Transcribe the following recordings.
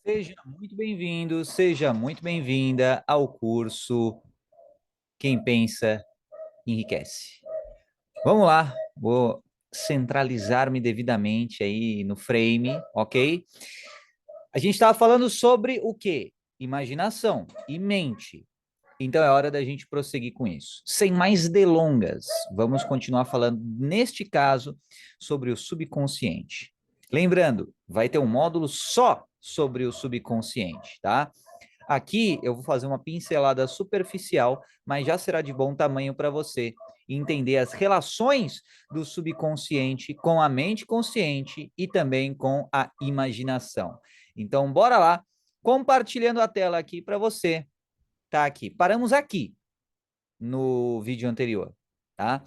Seja muito bem-vindo, seja muito bem-vinda ao curso Quem Pensa Enriquece. Vamos lá, vou centralizar-me devidamente aí no frame, ok? A gente estava falando sobre o quê? Imaginação e mente. Então é hora da gente prosseguir com isso. Sem mais delongas, vamos continuar falando, neste caso, sobre o subconsciente. Lembrando, vai ter um módulo só sobre o subconsciente, tá? Aqui eu vou fazer uma pincelada superficial, mas já será de bom tamanho para você entender as relações do subconsciente com a mente consciente e também com a imaginação. Então, bora lá, compartilhando a tela aqui para você. Tá aqui. Paramos aqui no vídeo anterior, tá?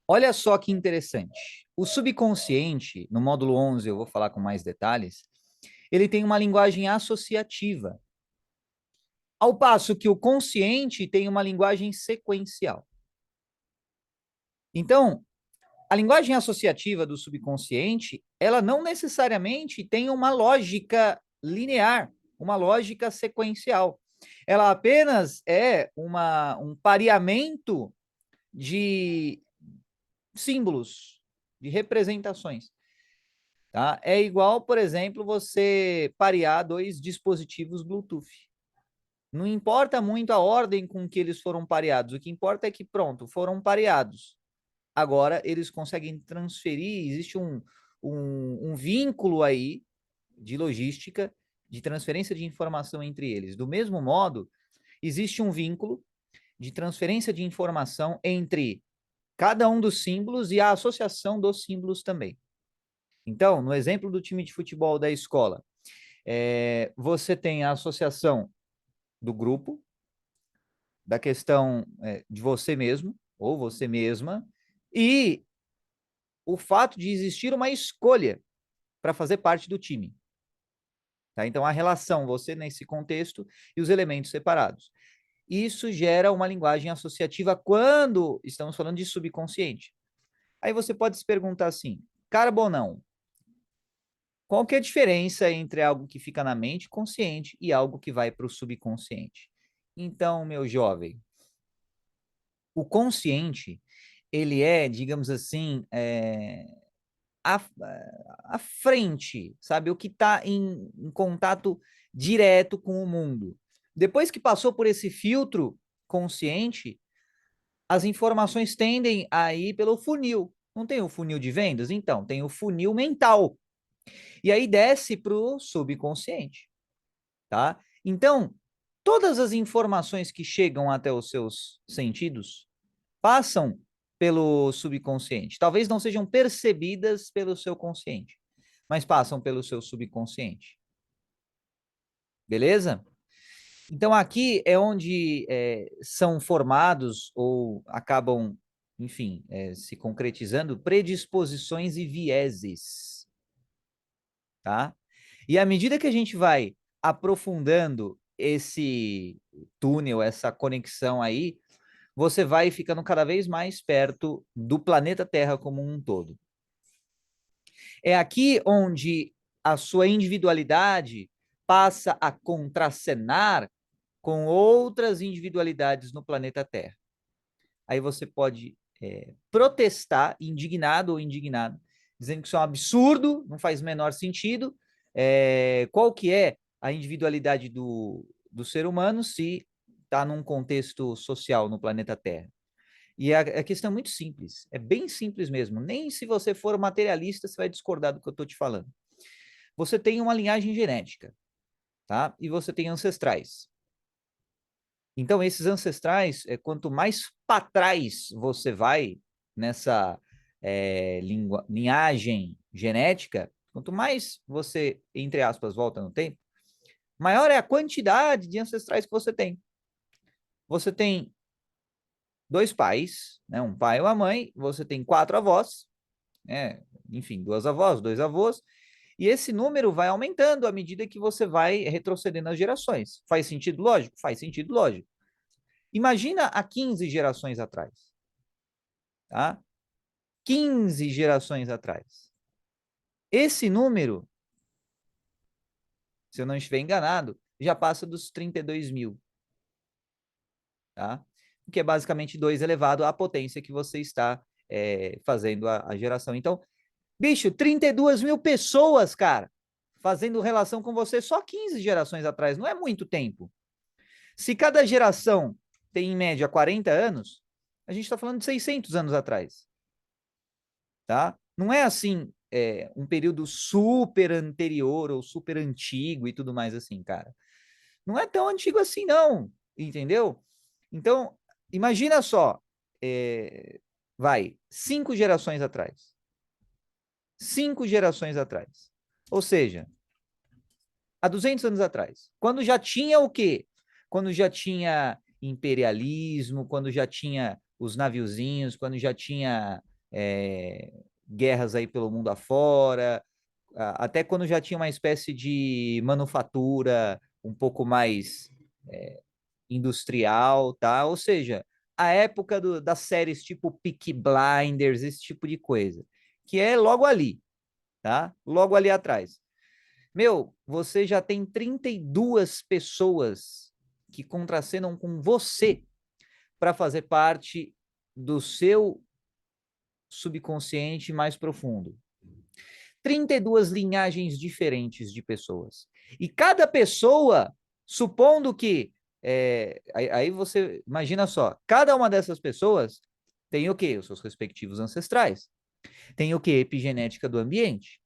Olha só que interessante. O subconsciente, no módulo 11, eu vou falar com mais detalhes, ele tem uma linguagem associativa. Ao passo que o consciente tem uma linguagem sequencial. Então, a linguagem associativa do subconsciente, ela não necessariamente tem uma lógica linear, uma lógica sequencial. Ela apenas é um pareamento de símbolos, de representações. Tá? É igual, por exemplo, você parear dois dispositivos Bluetooth. Não importa muito a ordem com que eles foram pareados, o que importa é que, pronto, foram pareados. Agora, eles conseguem transferir, existe um vínculo aí de logística, de transferência de informação entre eles. Do mesmo modo, existe um vínculo de transferência de informação entre cada um dos símbolos e a associação dos símbolos também. Então, no exemplo do time de futebol da escola, você tem a associação do grupo, da questão de você mesmo, ou você mesma, e o fato de existir uma escolha para fazer parte do time. Tá? Então, a relação, você nesse contexto, e os elementos separados. Isso gera uma linguagem associativa quando estamos falando de subconsciente. Aí você pode se perguntar assim, Carbonão, qual que é a diferença entre algo que fica na mente consciente e algo que vai para o subconsciente? Então, meu jovem, o consciente, ele é, digamos assim, à, à frente, sabe? O que está em contato direto com o mundo. Depois que passou por esse filtro consciente, as informações tendem a ir pelo funil. Não tem o funil de vendas? Então, tem o funil mental. E aí desce para o subconsciente, tá? Então, todas as informações que chegam até os seus sentidos passam pelo subconsciente. Talvez não sejam percebidas pelo seu consciente, mas passam pelo seu subconsciente. Beleza? Então, aqui é onde são formados ou acabam, enfim, se concretizando predisposições e vieses, tá? E à medida que a gente vai aprofundando esse túnel, essa conexão aí, você vai ficando cada vez mais perto do planeta Terra como um todo. É aqui onde a sua individualidade passa a contracenar com outras individualidades no planeta Terra. Aí você pode protestar, indignado ou indignado, dizendo que isso é um absurdo, não faz o menor sentido. Qual que é a individualidade do ser humano se está num contexto social no planeta Terra? E a questão é muito simples, é bem simples mesmo. Nem se você for materialista, você vai discordar do que eu estou te falando. Você tem uma linhagem genética, tá? E você tem ancestrais. Então, esses ancestrais, quanto mais para trás você vai nessa linhagem genética, quanto mais você, entre aspas, volta no tempo, maior é a quantidade de ancestrais que você tem. Você tem dois pais, né, um pai e uma mãe, você tem quatro avós, enfim, duas avós, dois avós, e esse número vai aumentando à medida que você vai retrocedendo as gerações. Faz sentido lógico? Faz sentido lógico. Imagina há 15 gerações atrás, tá? 15 gerações atrás. Esse número se eu não estiver enganado, já passa dos 32 mil, tá? Que é basicamente 2 elevado à potência que você está fazendo a geração. Então, bicho, 32 mil pessoas, cara, fazendo relação com você só 15 gerações atrás, não é muito tempo. Se cada geração tem, em média, 40 anos, a gente está falando de 600 anos atrás, tá? Não é assim, um período super anterior ou super antigo e tudo mais assim, cara. Não é tão antigo assim, não, entendeu? Então, imagina só, vai, 5 gerações atrás. 5 gerações atrás. Ou seja, há 200 anos atrás. Quando já tinha o quê? Quando já tinha imperialismo, quando já tinha os naviozinhos, quando já tinha guerras aí pelo mundo afora, até quando já tinha uma espécie de manufatura um pouco mais industrial, tá? Ou seja, a época das séries tipo Peaky Blinders, esse tipo de coisa, que é logo ali, tá? Logo ali atrás. Meu, você já tem 32 pessoas que contracenam com você para fazer parte do seu subconsciente mais profundo. 32 linhagens diferentes de pessoas. E cada pessoa, supondo que. Aí você imagina só, cada uma dessas pessoas tem o quê? Os seus respectivos ancestrais. Tem o quê? Epigenética do ambiente,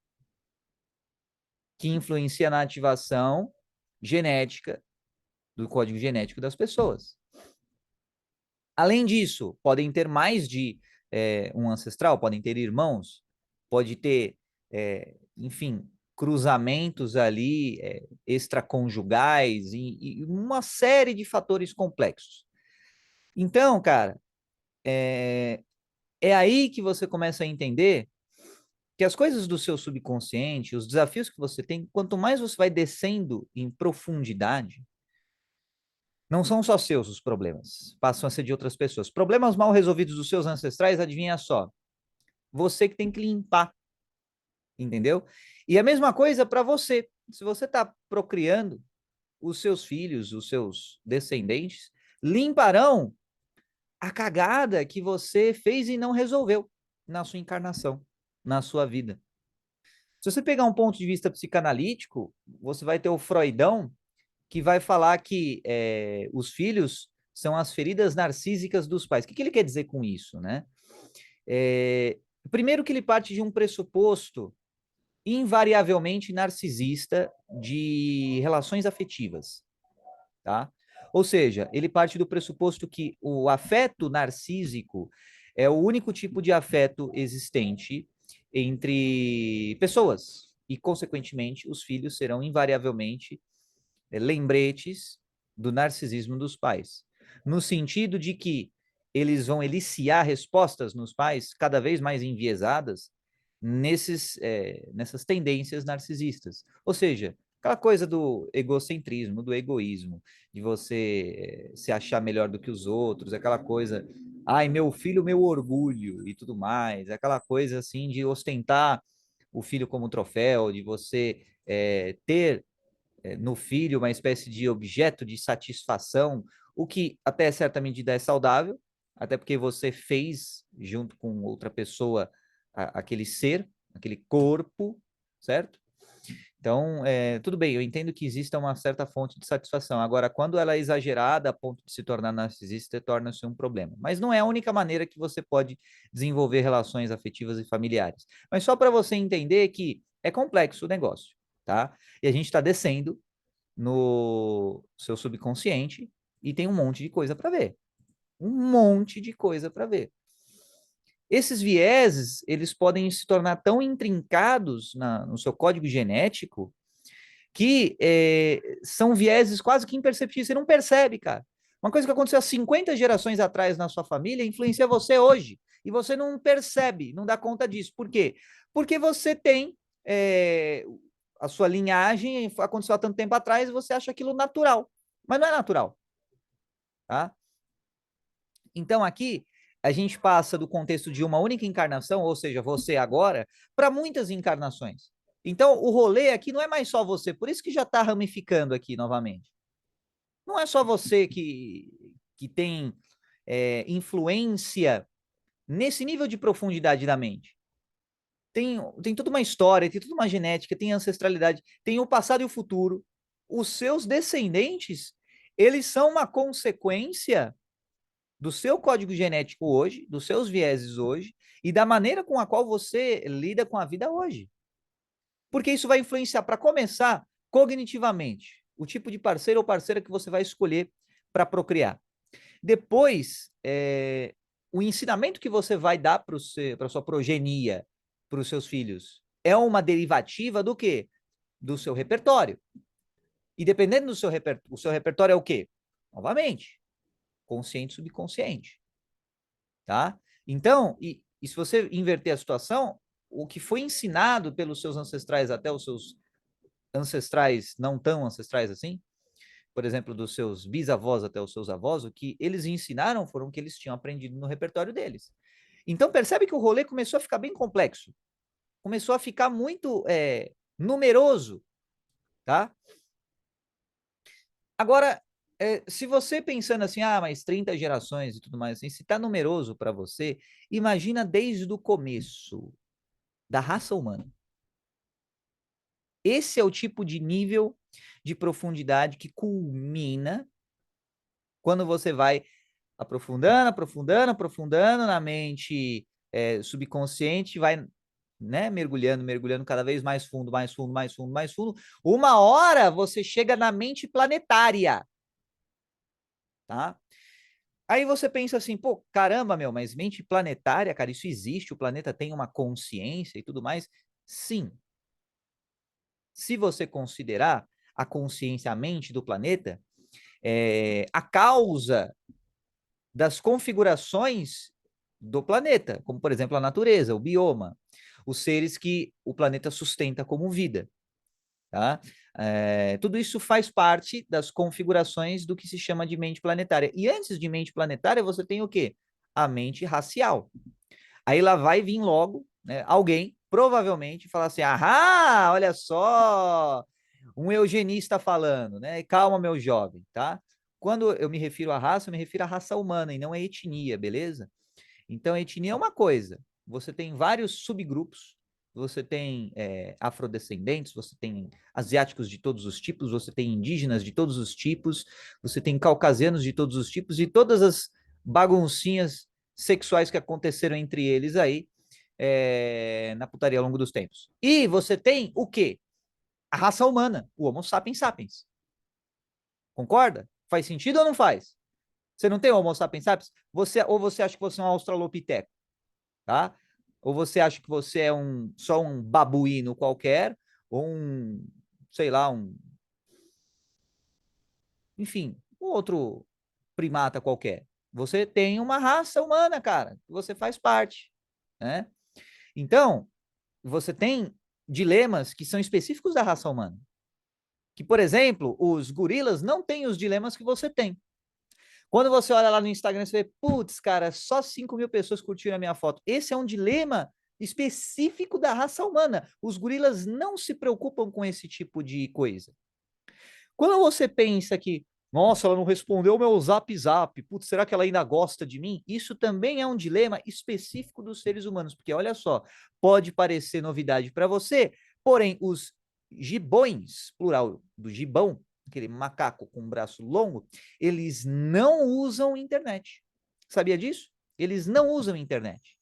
que influencia na ativação genética do código genético das pessoas. Além disso, podem ter mais de um ancestral, podem ter irmãos, pode ter, enfim, cruzamentos ali extraconjugais e uma série de fatores complexos. Então, cara, é aí que você começa a entender que as coisas do seu subconsciente, os desafios que você tem, quanto mais você vai descendo em profundidade, não são só seus os problemas, passam a ser de outras pessoas. Problemas mal resolvidos dos seus ancestrais, adivinha só, você que tem que limpar, entendeu? E a mesma coisa para você. Se você está procriando, os seus filhos, os seus descendentes, limparão a cagada que você fez e não resolveu na sua encarnação, na sua vida. Se você pegar um ponto de vista psicanalítico, você vai ter o Freudão, que vai falar que os filhos são as feridas narcísicas dos pais. O que ele quer dizer com isso, né? Primeiro que ele parte de um pressuposto invariavelmente narcisista de relações afetivas, tá? Ou seja, ele parte do pressuposto que o afeto narcísico é o único tipo de afeto existente entre pessoas e, consequentemente, os filhos serão invariavelmente lembretes do narcisismo dos pais, no sentido de que eles vão eliciar respostas nos pais cada vez mais enviesadas nessas tendências narcisistas. Ou seja, aquela coisa do egocentrismo, do egoísmo, de você se achar melhor do que os outros, aquela coisa, ai, meu filho, meu orgulho e tudo mais, aquela coisa assim de ostentar o filho como troféu, de você ter no filho uma espécie de objeto de satisfação, o que até certa medida é saudável, até porque você fez junto com outra pessoa aquele ser, aquele corpo, certo? Então, tudo bem, eu entendo que exista uma certa fonte de satisfação. Agora, quando ela é exagerada a ponto de se tornar narcisista, torna-se um problema. Mas não é a única maneira que você pode desenvolver relações afetivas e familiares. Mas só para você entender que é complexo o negócio, tá? E a gente está descendo no seu subconsciente e tem um monte de coisa para ver. Um monte de coisa para ver. Esses vieses, eles podem se tornar tão intrincados no seu código genético que são vieses quase que imperceptíveis. Você não percebe, cara. Uma coisa que aconteceu há 50 gerações atrás na sua família influencia você hoje. E você não percebe, não dá conta disso. Por quê? Porque você tem a sua linhagem, aconteceu há tanto tempo atrás, e você acha aquilo natural. Mas não é natural. Tá? Então, aqui, a gente passa do contexto de uma única encarnação, ou seja, você agora, para muitas encarnações. Então, o rolê aqui não é mais só você, por isso que já está ramificando aqui novamente. Não é só você que tem influência nesse nível de profundidade da mente. Tem toda uma história, tem toda uma genética, tem ancestralidade, tem o passado e o futuro. Os seus descendentes, eles são uma consequência do seu código genético hoje, dos seus vieses hoje, e da maneira com a qual você lida com a vida hoje. Porque isso vai influenciar, para começar, cognitivamente, o tipo de parceiro ou parceira que você vai escolher para procriar. Depois, o ensinamento que você vai dar para a sua progenia, para os seus filhos, é uma derivativa do quê? Do seu repertório. E dependendo do seu repertório, o seu repertório é o quê? Novamente, consciente e subconsciente. Tá? Então, se você inverter a situação, o que foi ensinado pelos seus ancestrais até os seus ancestrais não tão ancestrais assim, por exemplo, dos seus bisavós até os seus avós, o que eles ensinaram foram o que eles tinham aprendido no repertório deles. Então, percebe que o rolê começou a ficar bem complexo. Começou a ficar muito numeroso, tá? Agora, se você pensando assim, mas 30 gerações e tudo mais assim, se tá numeroso para você, imagina desde o começo da raça humana. Esse é o tipo de nível de profundidade que culmina quando você vai aprofundando, aprofundando, aprofundando na mente subconsciente, vai, né, mergulhando, mergulhando cada vez mais fundo, mais fundo, mais fundo, mais fundo. Uma hora você chega na mente planetária, tá? Aí você pensa assim, pô, caramba, meu, mas mente planetária, cara, isso existe, o planeta tem uma consciência e tudo mais? Sim. Se você considerar a consciência, a mente do planeta, a causa das configurações do planeta, como, por exemplo, a natureza, o bioma, os seres que o planeta sustenta como vida. Tá? Tudo isso faz parte das configurações do que se chama de mente planetária. E antes de mente planetária, você tem o quê? A mente racial. Aí lá vai vir logo, né, alguém, provavelmente, falar assim: ah, olha só, um eugenista falando, né? Calma, meu jovem, tá? Quando eu me refiro à raça, eu me refiro à raça humana e não à etnia, beleza? Então, a etnia é uma coisa. Você tem vários subgrupos, você tem afrodescendentes, você tem asiáticos de todos os tipos, você tem indígenas de todos os tipos, você tem caucasianos de todos os tipos, e todas as baguncinhas sexuais que aconteceram entre eles aí na putaria ao longo dos tempos. E você tem o quê? A raça humana, o Homo sapiens sapiens. Concorda? Faz sentido ou não faz? Você não tem Homo sapiens sapiens? Ou você acha que você é um australopiteco, tá? Ou você acha que você é só um babuíno qualquer, ou sei lá, enfim, um outro primata qualquer. Você tem uma raça humana, cara, que você faz parte, né? Então, você tem dilemas que são específicos da raça humana. Que, por exemplo, os gorilas não têm os dilemas que você tem. Quando você olha lá no Instagram, você vê, putz, cara, só 5.000 pessoas curtiram a minha foto. Esse é um dilema específico da raça humana. Os gorilas não se preocupam com esse tipo de coisa. Quando você pensa que, nossa, ela não respondeu o meu zap zap, putz, será que ela ainda gosta de mim? Isso também é um dilema específico dos seres humanos, porque olha só, pode parecer novidade para você, porém os gibões, plural do gibão, aquele macaco com um braço longo, eles não usam internet. Sabia disso? Eles não usam internet.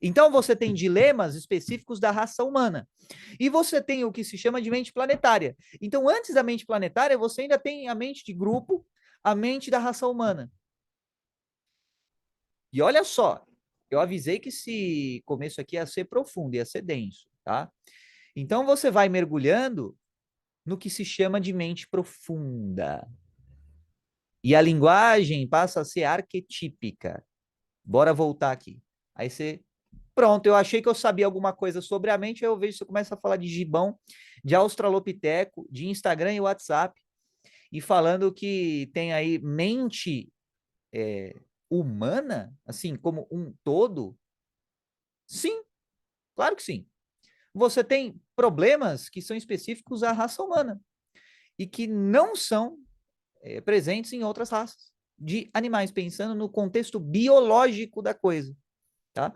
Então você tem dilemas específicos da raça humana. E você tem o que se chama de mente planetária. Então, antes da mente planetária, você ainda tem a mente de grupo, a mente da raça humana. E olha só, eu avisei que esse começo aqui ia ser profundo, ia ser denso, tá? Então você vai mergulhando no que se chama de mente profunda. E a linguagem passa a ser arquetípica. Bora voltar aqui. Aí você pronto, eu achei que eu sabia alguma coisa sobre a mente, aí eu vejo que você começa a falar de gibão, de australopiteco, de Instagram e WhatsApp, e falando que tem aí mente humana, assim, como um todo. Sim, claro que sim. você tem problemas que são específicos à raça humana e que não são presentes em outras raças de animais, pensando no contexto biológico da coisa, tá?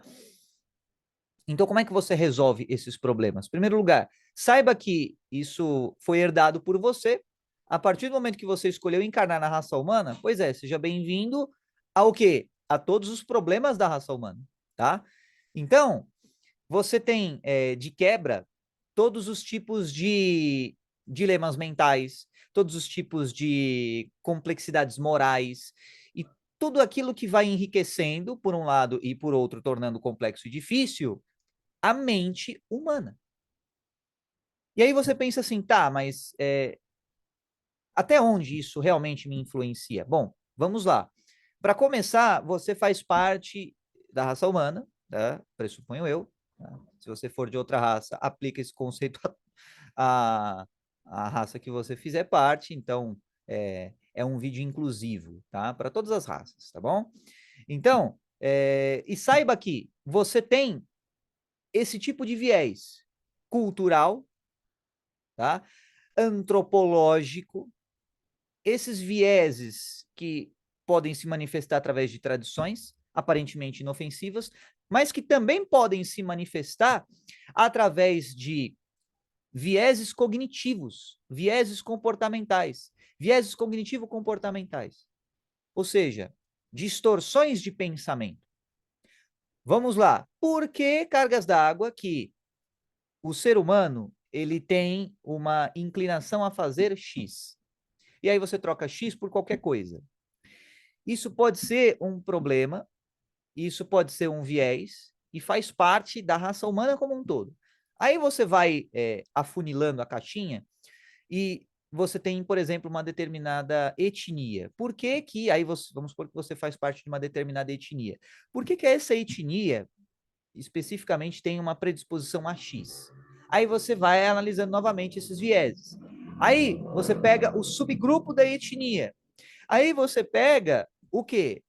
Então, como é que você resolve esses problemas? Em primeiro lugar, saiba que isso foi herdado por você. A partir do momento que você escolheu encarnar na raça humana, pois é, seja bem-vindo ao quê? A todos os problemas da raça humana, tá? Então, você tem, de quebra, todos os tipos de dilemas mentais, todos os tipos de complexidades morais e tudo aquilo que vai enriquecendo, por um lado, e por outro, tornando complexo e difícil, a mente humana. E aí você pensa assim, tá, mas até onde isso realmente me influencia? Bom, vamos lá. Para começar, você faz parte da raça humana, tá? Pressuponho eu. Tá? Se você for de outra raça, aplica esse conceito à raça que você fizer parte. Então, é um vídeo inclusivo, tá? Para todas as raças, tá bom? Então, e saiba que você tem esse tipo de viés cultural, tá? Antropológico, esses vieses que podem se manifestar através de tradições aparentemente inofensivas, mas que também podem se manifestar através de vieses cognitivos, vieses comportamentais, vieses cognitivo-comportamentais, ou seja, distorções de pensamento. Vamos lá. Por que cargas d'água que o ser humano ele tem uma inclinação a fazer X? E aí você troca X por qualquer coisa. Isso pode ser um problema, isso pode ser um viés, e faz parte da raça humana como um todo. Aí você vai afunilando a caixinha e você tem, por exemplo, uma determinada etnia. Por que que, aí você, vamos supor que você faz parte de uma determinada etnia. Por que que essa etnia, especificamente, tem uma predisposição a X? Aí você vai analisando novamente esses vieses. Aí você pega o subgrupo da etnia. Aí você pega o quê?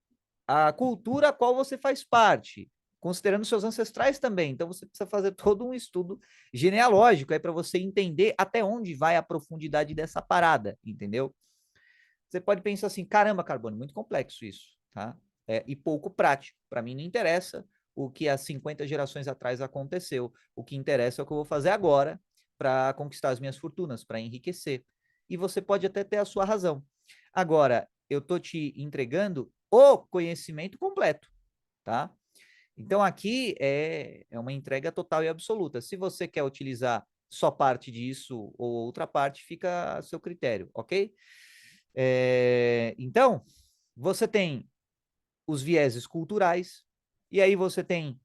A cultura a qual você faz parte, considerando seus ancestrais também. Então você precisa fazer todo um estudo genealógico aí para você entender até onde vai a profundidade dessa parada, entendeu? Você pode pensar assim, caramba, Carbone, muito complexo isso, tá? E pouco prático. Para mim não interessa o que há 50 gerações atrás aconteceu. O que interessa é o que eu vou fazer agora para conquistar as minhas fortunas, para enriquecer. E você pode até ter a sua razão. Agora, eu tô te entregando o conhecimento completo, tá? Então aqui é uma entrega total e absoluta. Se você quer utilizar só parte disso ou outra parte, fica a seu critério, ok? Então, você tem os vieses culturais, e aí você tem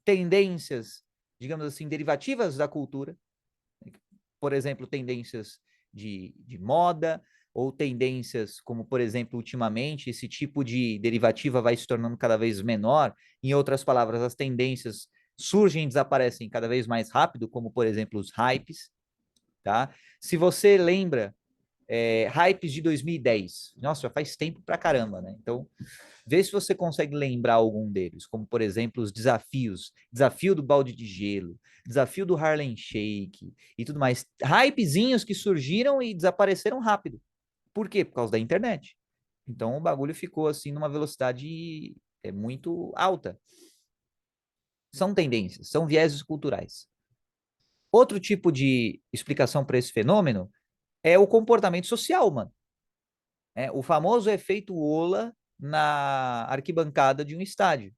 tendências, digamos assim, derivativas da cultura, por exemplo, tendências de moda, ou tendências como, por exemplo, ultimamente, esse tipo de derivativa vai se tornando cada vez menor. Em outras palavras, as tendências surgem e desaparecem cada vez mais rápido, como, por exemplo, os hypes, tá? Se você lembra, hypes de 2010, nossa, já faz tempo pra caramba, né? Então, vê se você consegue lembrar algum deles, como, por exemplo, os desafios, desafio do balde de gelo, desafio do Harlem Shake e tudo mais. Hypezinhos que surgiram e desapareceram rápido. Por quê? Por causa da internet. Então, o bagulho ficou assim numa velocidade muito alta. São tendências, são vieses culturais. Outro tipo de explicação para esse fenômeno é o comportamento social, mano. O famoso efeito Ola na arquibancada de um estádio.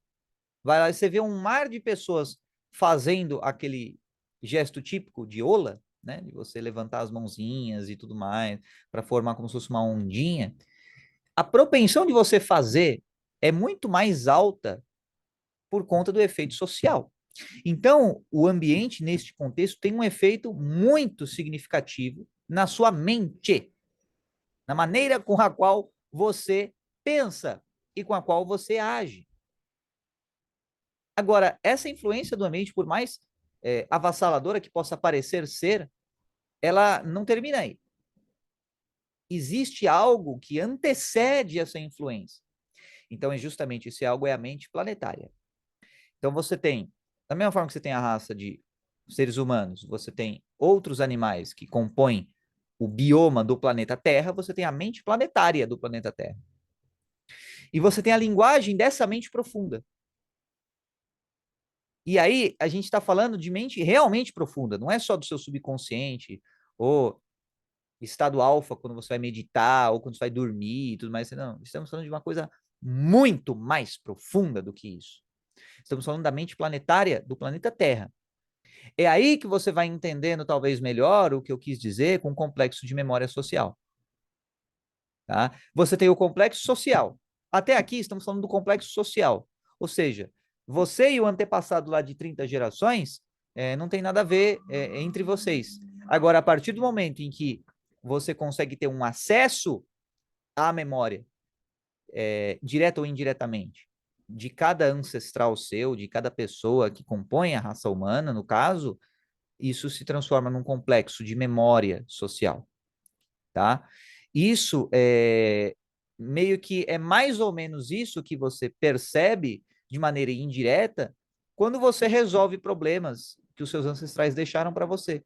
Vai lá e você vê um mar de pessoas fazendo aquele gesto típico de Ola, né? De você levantar as mãozinhas e tudo mais, para formar como se fosse uma ondinha. A propensão de você fazer é muito mais alta por conta do efeito social. Então, o ambiente, neste contexto, tem um efeito muito significativo na sua mente, na maneira com a qual você pensa e com a qual você age. Agora, essa influência do ambiente, por mais avassaladora que possa parecer ser, ela não termina aí. Existe algo que antecede essa influência. Então, justamente esse algo é a mente planetária. Então, você tem, da mesma forma que você tem a raça de seres humanos, você tem outros animais que compõem o bioma do planeta Terra, você tem a mente planetária do planeta Terra. E você tem a linguagem dessa mente profunda. E aí, a gente está falando de mente realmente profunda, não é só do seu subconsciente, ou estado alfa quando você vai meditar, ou quando você vai dormir e tudo mais. Não, estamos falando de uma coisa muito mais profunda do que isso. Estamos falando da mente planetária do planeta Terra. É aí que você vai entendendo talvez melhor o que eu quis dizer com o complexo de memória social. Tá? Você tem o complexo social. Até aqui estamos falando do complexo social. Ou seja, você e o antepassado lá de 30 gerações não tem nada a ver entre vocês. Agora, a partir do momento em que você consegue ter um acesso à memória, direta ou indiretamente, de cada ancestral seu, de cada pessoa que compõe a raça humana, no caso, isso se transforma num complexo de memória social, tá? Isso meio que é mais ou menos isso que você percebe de maneira indireta quando você resolve problemas que os seus ancestrais deixaram para você.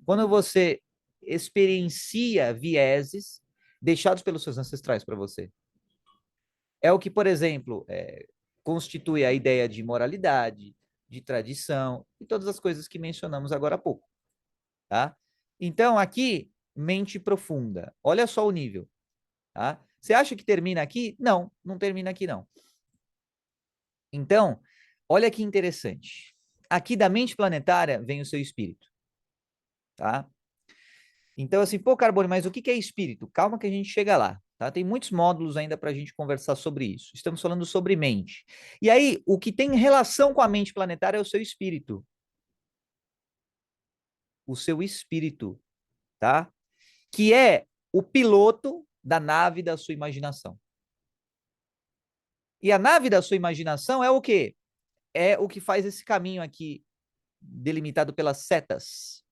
Quando você experiencia vieses deixados pelos seus ancestrais para você. É o que, por exemplo, constitui a ideia de moralidade, de tradição e todas as coisas que mencionamos agora há pouco, tá? Então, aqui, mente profunda. Olha só o nível, tá? Você acha que termina aqui? Não, não termina aqui, não. Então, olha que interessante. Aqui da mente planetária vem o seu espírito, tá? Então, assim, pô, Carbone, mas o que é espírito? Calma que a gente chega lá, tá? Tem muitos módulos ainda para a gente conversar sobre isso. Estamos falando sobre mente. E aí, o que tem relação com a mente planetária é o seu espírito. O seu espírito, tá? Que é o piloto da nave da sua imaginação. E a nave da sua imaginação é o quê? É o que faz esse caminho aqui, delimitado pelas setas,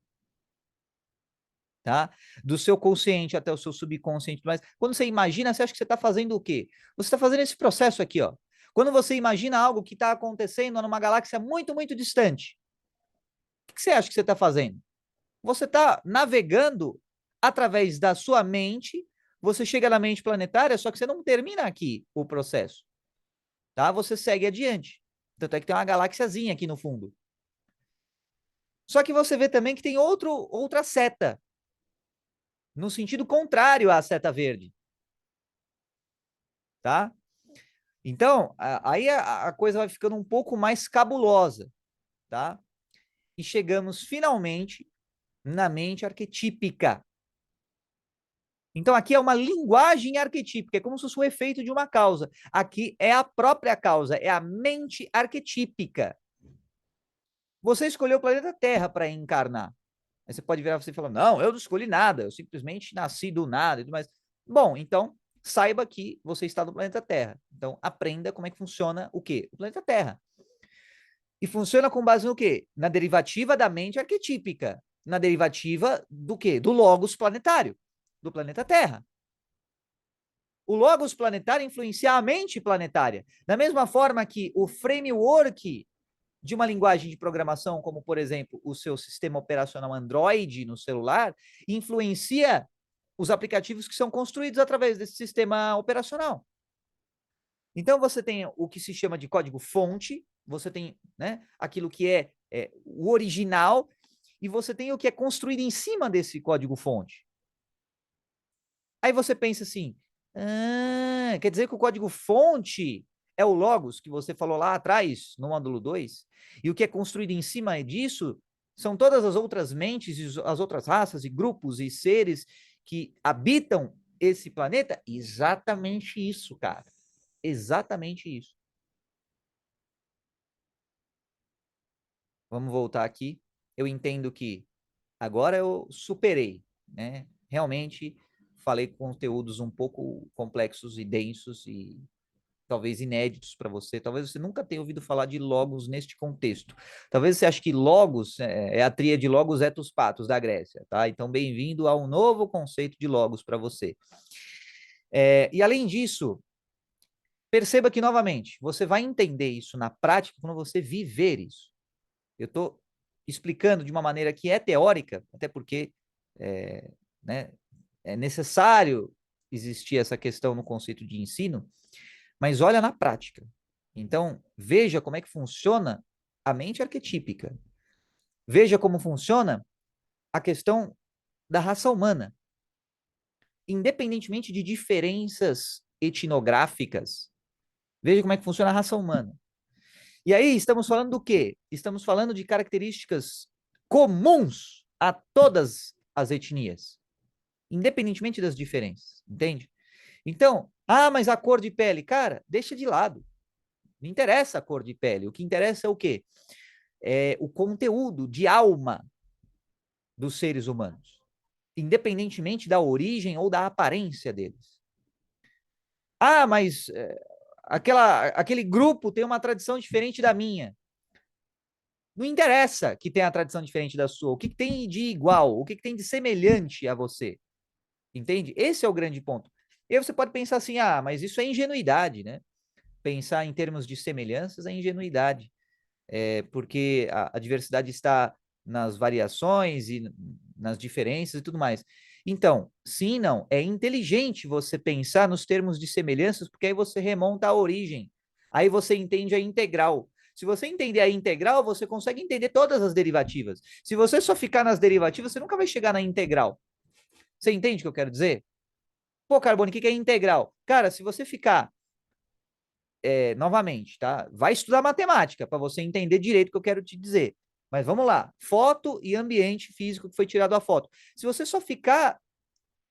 tá? Do seu consciente até o seu subconsciente. Mas quando você imagina, você acha que você está fazendo o quê? Você está fazendo esse processo aqui, ó. Quando você imagina algo que está acontecendo numa galáxia muito, muito distante, o que você acha que você está fazendo? Você está navegando através da sua mente, você chega na mente planetária, só que você não termina aqui o processo, tá? Você segue adiante. Tanto é que tem uma galáxiazinha aqui no fundo. Só que você vê também que tem outra seta, no sentido contrário à seta verde, tá? Então, aí a coisa vai ficando um pouco mais cabulosa, tá? E chegamos finalmente na mente arquetípica. Então, aqui é uma linguagem arquetípica, é como se fosse o efeito de uma causa. Aqui é a própria causa, é a mente arquetípica. Você escolheu o planeta Terra para encarnar. Aí você pode virar você e falar: não, eu não escolhi nada, eu simplesmente nasci do nada e tudo mais. Bom, então saiba que você está no planeta Terra. Então aprenda como é que funciona o quê? O planeta Terra. E funciona com base no quê? Na derivativa da mente arquetípica. Na derivativa do quê? Do logos planetário, do planeta Terra. O logos planetário influencia a mente planetária. Da mesma forma que o framework de uma linguagem de programação, como, por exemplo, o seu sistema operacional Android no celular, influencia os aplicativos que são construídos através desse sistema operacional. Então, você tem o que se chama de código-fonte, você tem, né, aquilo que é o original, e você tem o que é construído em cima desse código-fonte. Aí você pensa assim, quer dizer que o código-fonte é o Logos, que você falou lá atrás, no módulo 2, e o que é construído em cima disso são todas as outras mentes, as outras raças e grupos e seres que habitam esse planeta? Exatamente isso, cara. Exatamente isso. Vamos voltar aqui. Eu entendo que agora eu superei, né? Realmente falei conteúdos um pouco complexos e densos e talvez inéditos para você. Talvez você nunca tenha ouvido falar de logos neste contexto. Talvez você ache que logos é a tríade logos etos patos da Grécia, tá? Então, bem-vindo a um novo conceito de logos para você. E além disso, perceba que, novamente, você vai entender isso na prática quando você viver isso. Eu estou explicando de uma maneira que é teórica, até porque né, é necessário existir essa questão no conceito de ensino, mas olha na prática. Então, veja como é que funciona a mente arquetípica. Veja como funciona a questão da raça humana, independentemente de diferenças etnográficas. Veja como é que funciona a raça humana. E aí, estamos falando do quê? Estamos falando de características comuns a todas as etnias, independentemente das diferenças, entende? Então, mas a cor de pele, cara, deixa de lado. Não interessa a cor de pele. O que interessa é o quê? É o conteúdo de alma dos seres humanos, independentemente da origem ou da aparência deles. Mas aquele grupo tem uma tradição diferente da minha. Não interessa que tenha a tradição diferente da sua. O que tem de igual? O que tem de semelhante a você? Entende? Esse é o grande ponto. E aí você pode pensar assim, mas isso é ingenuidade, né? Pensar em termos de semelhanças é ingenuidade. Porque a diversidade está nas variações e nas diferenças e tudo mais. Então, sim, não, é inteligente você pensar nos termos de semelhanças, porque aí você remonta à origem. Aí você entende a integral. Se você entender a integral, você consegue entender todas as derivativas. Se você só ficar nas derivativas, você nunca vai chegar na integral. Você entende o que eu quero dizer? Pô, Carbone, o que é integral? Cara, se você ficar novamente, tá? Vai estudar matemática para você entender direito o que eu quero te dizer. Mas vamos lá. Foto e ambiente físico que foi tirado a foto. Se você só ficar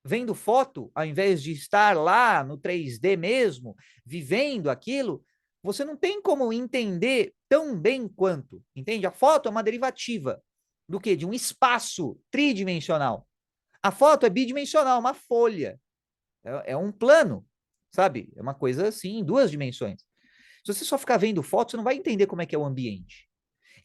vendo foto, ao invés de estar lá no 3D mesmo, vivendo aquilo, você não tem como entender tão bem quanto, entende? A foto é uma derivativa do quê? De um espaço tridimensional. A foto é bidimensional, uma folha. É um plano, sabe? É uma coisa assim, em duas dimensões. Se você só ficar vendo fotos, você não vai entender como é que é o ambiente.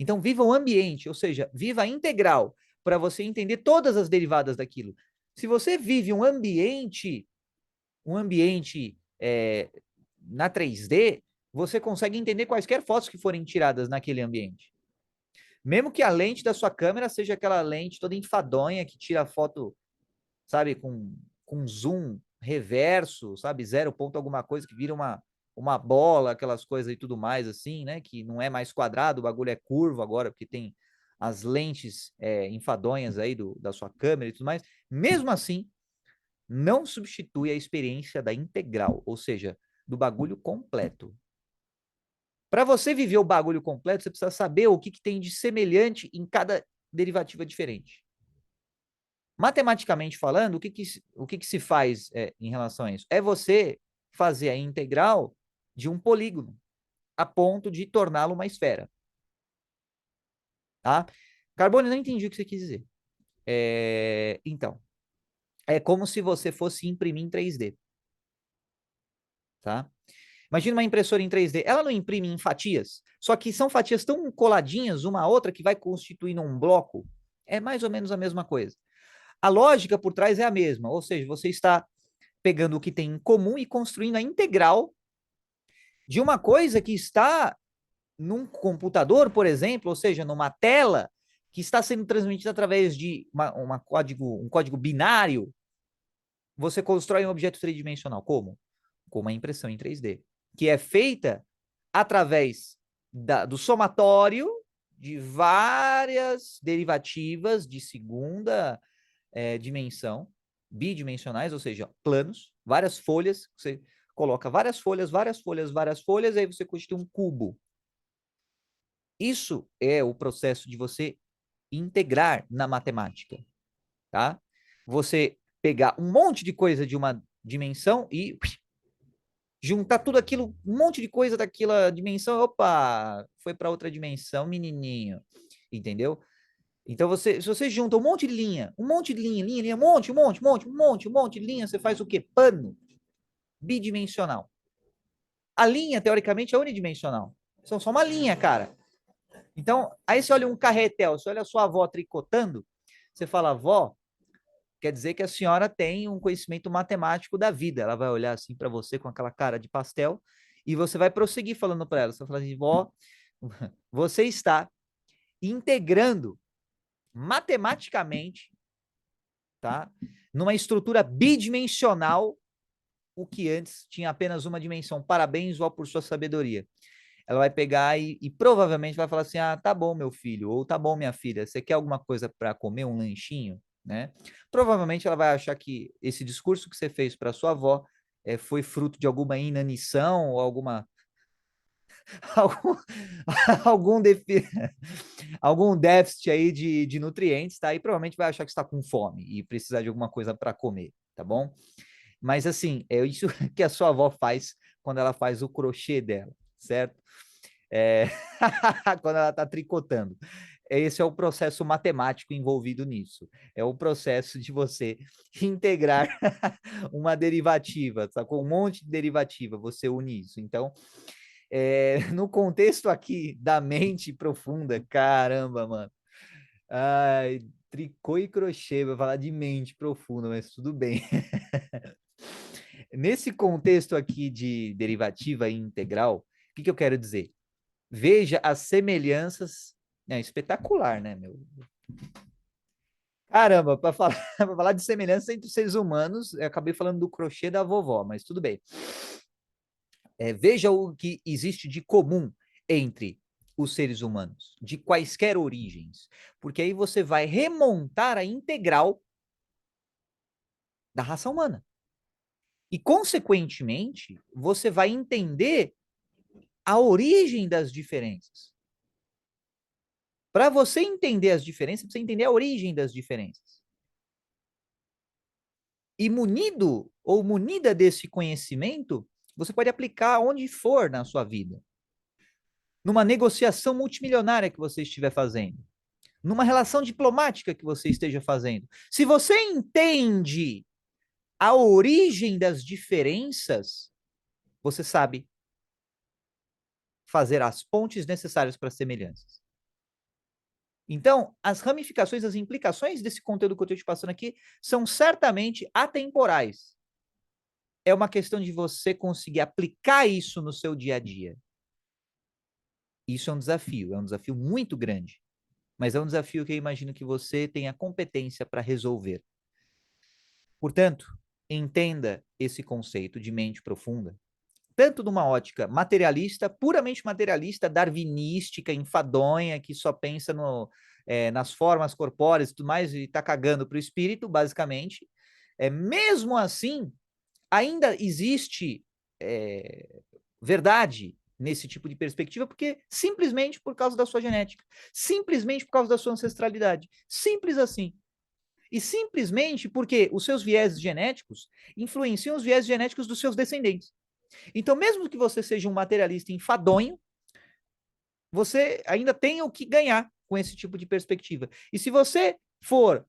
Então, viva o ambiente, ou seja, viva a integral, para você entender todas as derivadas daquilo. Se você vive um ambiente na 3D, você consegue entender quaisquer fotos que forem tiradas naquele ambiente. Mesmo que a lente da sua câmera seja aquela lente toda enfadonha que tira a foto, sabe, com zoom reverso, sabe, zero ponto alguma coisa que vira uma bola, aquelas coisas e tudo mais assim, né, que não é mais quadrado, o bagulho é curvo agora, porque tem as lentes enfadonhas aí da sua câmera e tudo mais, mesmo assim, não substitui a experiência da integral, ou seja, do bagulho completo. Para você viver o bagulho completo, você precisa saber o que tem de semelhante em cada derivativa diferente. Matematicamente falando, o que se faz em relação a isso? É você fazer a integral de um polígono, a ponto de torná-lo uma esfera. Tá? Carbone, não entendi o que você quis dizer. Então, é como se você fosse imprimir em 3D. Tá? Imagina uma impressora em 3D. Ela não imprime em fatias, só que são fatias tão coladinhas uma a outra que vai constituindo um bloco. É mais ou menos a mesma coisa. A lógica por trás é a mesma, ou seja, você está pegando o que tem em comum e construindo a integral de uma coisa que está num computador, por exemplo, ou seja, numa tela que está sendo transmitida através de um código binário, você constrói um objeto tridimensional. Como? Com uma impressão em 3D, que é feita através do somatório de várias derivativas de segunda dimensão, bidimensionais, ou seja, planos, várias folhas, você coloca várias folhas, várias folhas, várias folhas, e aí você constitui um cubo. Isso é o processo de você integrar na matemática, tá? Você pegar um monte de coisa de uma dimensão e juntar tudo aquilo, um monte de coisa daquela dimensão, opa, foi para outra dimensão, menininho, entendeu? Então, se você junta um monte de linha, um monte de linha, você faz o quê? Pano bidimensional. A linha, teoricamente, é unidimensional. São só uma linha, cara. Então, aí você olha um carretel, você olha a sua avó tricotando, você fala, avó, quer dizer que a senhora tem um conhecimento matemático da vida. Ela vai olhar assim para você com aquela cara de pastel e você vai prosseguir falando para ela. Você vai falar assim, vó, você está integrando matematicamente, tá? Numa estrutura bidimensional, o que antes tinha apenas uma dimensão. Parabéns, ó, por sua sabedoria. Ela vai pegar e provavelmente vai falar assim: ah, tá bom, meu filho, ou tá bom, minha filha, você quer alguma coisa para comer, um lanchinho, né? Provavelmente ela vai achar que esse discurso que você fez para sua avó foi fruto de alguma inanição ou algum, algum, defi, algum déficit aí de nutrientes, tá? E provavelmente vai achar que está com fome e precisar de alguma coisa para comer, tá bom? Mas assim, é isso que a sua avó faz quando ela faz o crochê dela, certo? É... quando ela está tricotando. Esse é o processo matemático envolvido nisso. É o processo de você integrar uma derivativa, sacou? Um monte de derivativa, você une isso. Então, no contexto aqui da mente profunda, caramba, mano. Ai, tricô e crochê, vai falar de mente profunda, mas tudo bem. Nesse contexto aqui de derivativa integral, o que eu quero dizer? Veja as semelhanças. É espetacular, né, meu? Caramba, para falar, pra falar de semelhança entre os seres humanos, eu acabei falando do crochê da vovó, mas tudo bem. Veja o que existe de comum entre os seres humanos, de quaisquer origens, porque aí você vai remontar a integral da raça humana. E, consequentemente, você vai entender a origem das diferenças. Para você entender as diferenças, você precisa entender a origem das diferenças. E munido ou munida desse conhecimento, você pode aplicar onde for na sua vida. Numa negociação multimilionária que você estiver fazendo. Numa relação diplomática que você esteja fazendo. Se você entende a origem das diferenças, você sabe fazer as pontes necessárias para as semelhanças. Então, as ramificações, as implicações desse conteúdo que eu estou te passando aqui são certamente atemporais. É uma questão de você conseguir aplicar isso no seu dia a dia. Isso é um desafio muito grande, mas é um desafio que eu imagino que você tenha competência para resolver. Portanto, entenda esse conceito de mente profunda, tanto numa ótica materialista, puramente materialista, darwinística, enfadonha, que só pensa nas formas corpóreas e tudo mais, e está cagando para o espírito, basicamente. Mesmo assim, ainda existe verdade nesse tipo de perspectiva, porque simplesmente por causa da sua genética, simplesmente por causa da sua ancestralidade, simples assim. E simplesmente porque os seus viéses genéticos influenciam os viéses genéticos dos seus descendentes. Então, mesmo que você seja um materialista enfadonho, você ainda tem o que ganhar com esse tipo de perspectiva. E se você for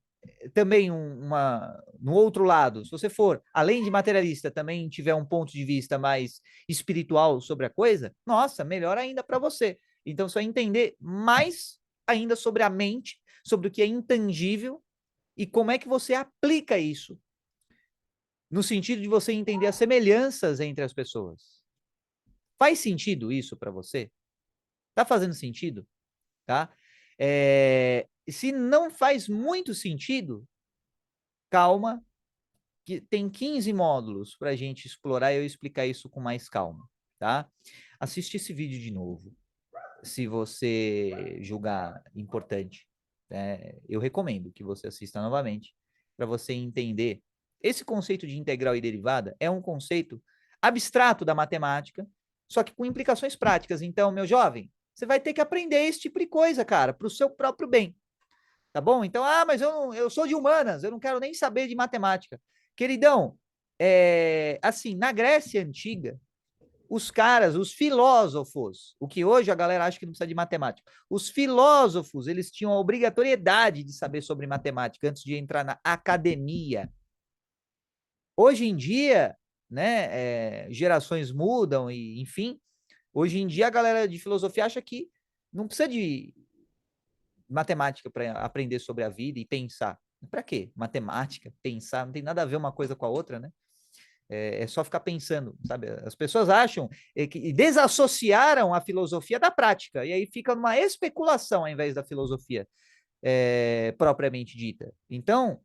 também no outro lado, se você for, além de materialista, também tiver um ponto de vista mais espiritual sobre a coisa, nossa, melhor ainda para você. Então, você vai entender mais ainda sobre a mente, sobre o que é intangível e como é que você aplica isso, no sentido de você entender as semelhanças entre as pessoas. Faz sentido isso para você? Tá fazendo sentido? Tá? Se não faz muito sentido, calma, que tem 15 módulos para a gente explorar e eu explicar isso com mais calma, tá? Assiste esse vídeo de novo, se você julgar importante. Eu recomendo que você assista novamente, para você entender. Esse conceito de integral e derivada é um conceito abstrato da matemática, só que com implicações práticas. Então, meu jovem, você vai ter que aprender esse tipo de coisa, cara, para o seu próprio bem. Tá bom? Então, mas eu sou de humanas, eu não quero nem saber de matemática. Queridão, assim, na Grécia Antiga, os caras, os filósofos, o que hoje a galera acha que não precisa de matemática, os filósofos, eles tinham a obrigatoriedade de saber sobre matemática antes de entrar na academia. Hoje em dia, né, gerações mudam e, enfim, hoje em dia a galera de filosofia acha que não precisa de matemática para aprender sobre a vida e pensar. Para quê? Matemática, pensar, não tem nada a ver uma coisa com a outra, né? É só ficar pensando, sabe? As pessoas acham que desassociaram a filosofia da prática, e aí fica numa especulação ao invés da filosofia propriamente dita. Então,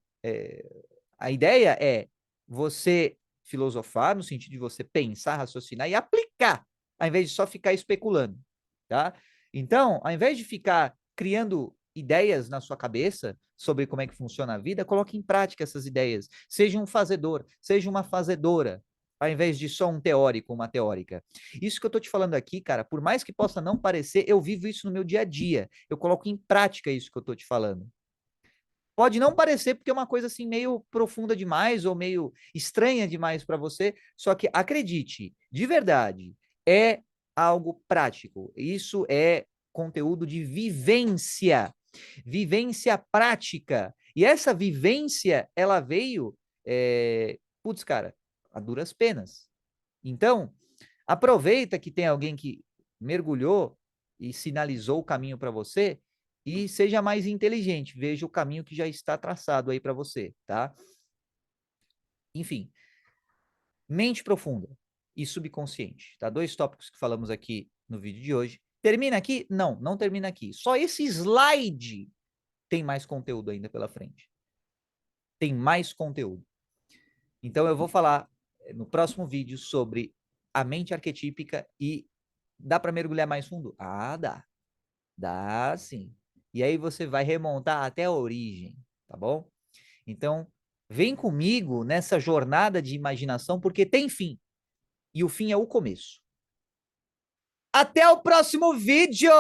a ideia é você filosofar, no sentido de você pensar, raciocinar e aplicar, ao invés de só ficar especulando, tá? Então, ao invés de ficar criando ideias na sua cabeça sobre como é que funciona a vida, coloque em prática essas ideias. Seja um fazedor, seja uma fazedora, ao invés de só um teórico, uma teórica. Isso que eu tô te falando aqui, cara, por mais que possa não parecer, eu vivo isso no meu dia a dia. Eu coloco em prática isso que eu tô te falando. Pode não parecer porque é uma coisa assim meio profunda demais ou meio estranha demais para você, só que acredite, de verdade, é algo prático. Isso é conteúdo de vivência, vivência prática. E essa vivência, ela veio, putz, cara, a duras penas. Então, aproveita que tem alguém que mergulhou e sinalizou o caminho para você e seja mais inteligente, veja o caminho que já está traçado aí para você, tá? Enfim, mente profunda e subconsciente, tá? Dois tópicos que falamos aqui no vídeo de hoje. Termina aqui? Não, não termina aqui. Só esse slide tem mais conteúdo ainda pela frente. Tem mais conteúdo. Então eu vou falar no próximo vídeo sobre a mente arquetípica e dá para mergulhar mais fundo? Ah, dá. Dá sim. E aí você vai remontar até a origem, tá bom? Então, vem comigo nessa jornada de imaginação, porque tem fim. E o fim é o começo. Até o próximo vídeo!